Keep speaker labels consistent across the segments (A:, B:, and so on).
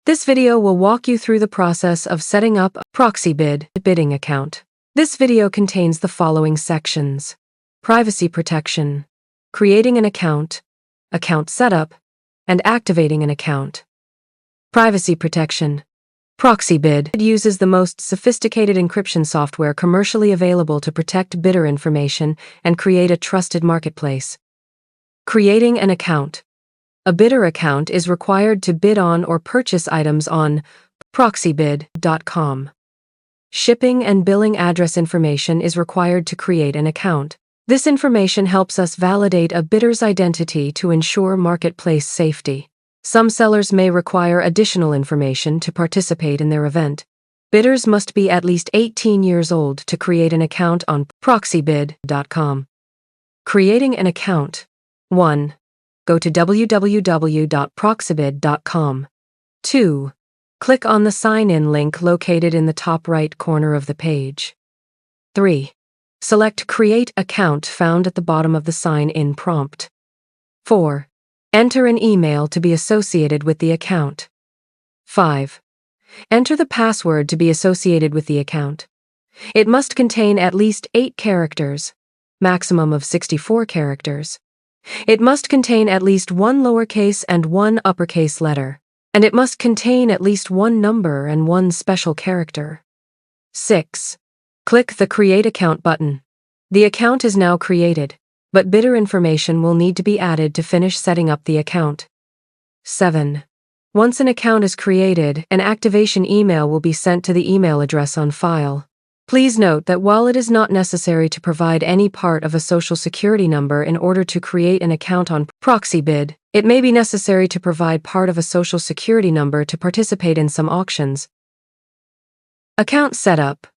A: This video will walk you through the process of setting up a Proxibid bidding account. This video contains the following sections: privacy protection, creating an account setup, and activating an account. Privacy protection. Proxibid uses the most sophisticated encryption software commercially available to protect bidder information and create a trusted marketplace. Creating an account. A bidder account is required to bid on or purchase items on Proxibid.com. Shipping and billing address information is required to create an account. This information helps us validate a bidder's identity to ensure marketplace safety. Some sellers may require additional information to participate in their event. Bidders must be at least 18 years old to create an account on Proxibid.com. Creating an account. 1. Go to www.proxibid.com. 2. Click on the sign-in link located in the top right corner of the page. 3. Select Create Account found at the bottom of the sign-in prompt. 4. Enter an email to be associated with the account. 5. Enter the password to be associated with the account. It must contain at least 8 characters, maximum of 64 characters. It must contain at least 1 lowercase and 1 uppercase letter, and it must contain at least 1 number and 1 special character. 6. Click the Create Account button. The account is now created, but bidder information will need to be added to finish setting up the account. 7. Once an account is created, an activation email will be sent to the email address on file. Please note that while it is not necessary to provide any part of a social security number in order to create an account on Proxibid, it may be necessary to provide part of a social security number to participate in some auctions. Account setup.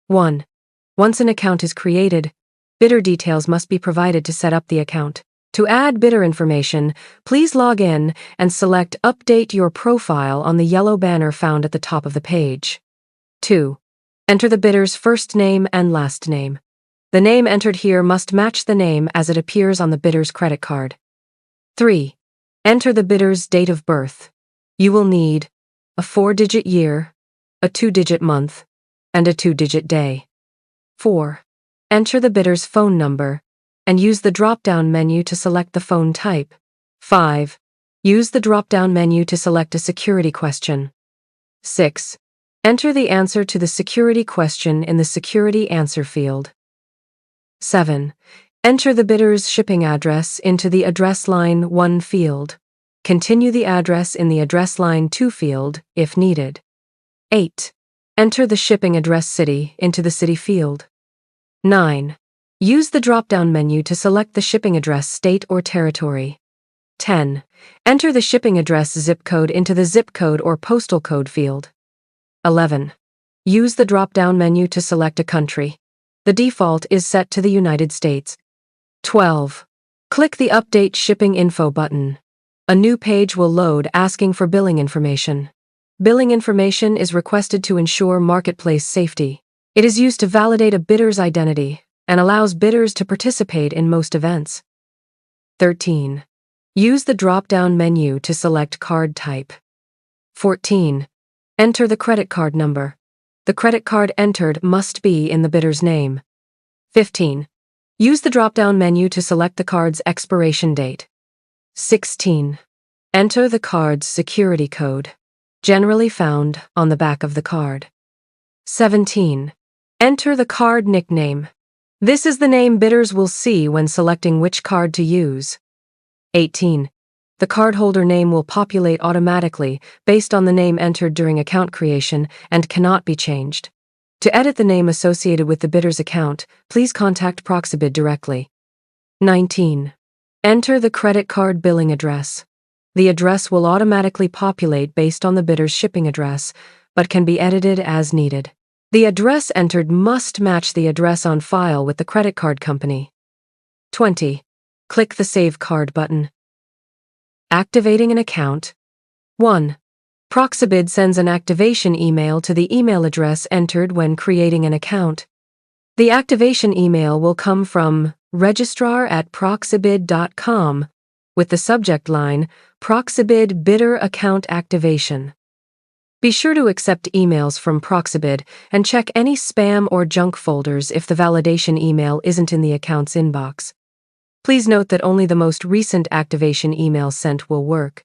A: 1. Once an account is created, bidder details must be provided to set up the account. To add bidder information, please log in and select Update Your Profile on the yellow banner found at the top of the page. 2. Enter the bidder's first name and last name. The name entered here must match the name as it appears on the bidder's credit card. 3. Enter the bidder's date of birth. You will need a 4-digit year, a 2-digit month, and a 2-digit day. 4. Enter the bidder's phone number, and use the drop-down menu to select the phone type. 5. Use the drop-down menu to select a security question. 6. Enter the answer to the security question in the security answer field. 7. Enter the bidder's shipping address into the address line 1 field. Continue the address in the address line 2 field, if needed. 8. Enter the shipping address city into the city field. 9. Use the drop-down menu to select the shipping address state or territory. 10. Enter the shipping address zip code into the zip code or postal code field. 11. Use the drop-down menu to select a country. The default is set to the United States. 12. Click the Update Shipping Info button. A new page will load asking for billing information. Billing information is requested to ensure marketplace safety. It is used to validate a bidder's identity and allows bidders to participate in most events. 13. Use the drop-down menu to select card type. 14. Enter the credit card number. The credit card entered must be in the bidder's name. 15. Use the drop-down menu to select the card's expiration date. 16. Enter the card's security code, generally found on the back of the card. 17. Enter the card nickname. This is the name bidders will see when selecting which card to use. 18. The cardholder name will populate automatically based on the name entered during account creation and cannot be changed. To edit the name associated with the bidder's account, please contact Proxibid directly. 19. Enter the credit card billing address. The address will automatically populate based on the bidder's shipping address, but can be edited as needed. The address entered must match the address on file with the credit card company. 20. Click the Save Card button. Activating an account. 1. Proxibid sends an activation email to the email address entered when creating an account. The activation email will come from registrar@proxibid.com with the subject line, Proxibid Bidder Account Activation. Be sure to accept emails from Proxibid and check any spam or junk folders if the validation email isn't in the account's inbox. Please note that only the most recent activation email sent will work.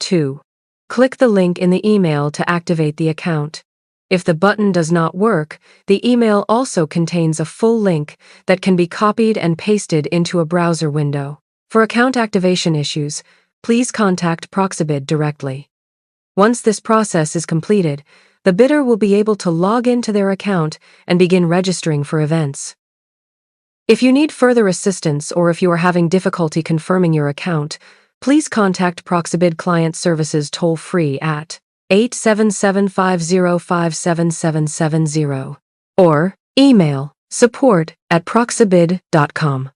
A: 2. Click the link in the email to activate the account. If the button does not work, the email also contains a full link that can be copied and pasted into a browser window. For account activation issues, please contact Proxibid directly. Once this process is completed, the bidder will be able to log into their account and begin registering for events. If you need further assistance or if you are having difficulty confirming your account, please contact Proxibid Client Services toll-free at 877-505-7770 or email support@proxibid.com.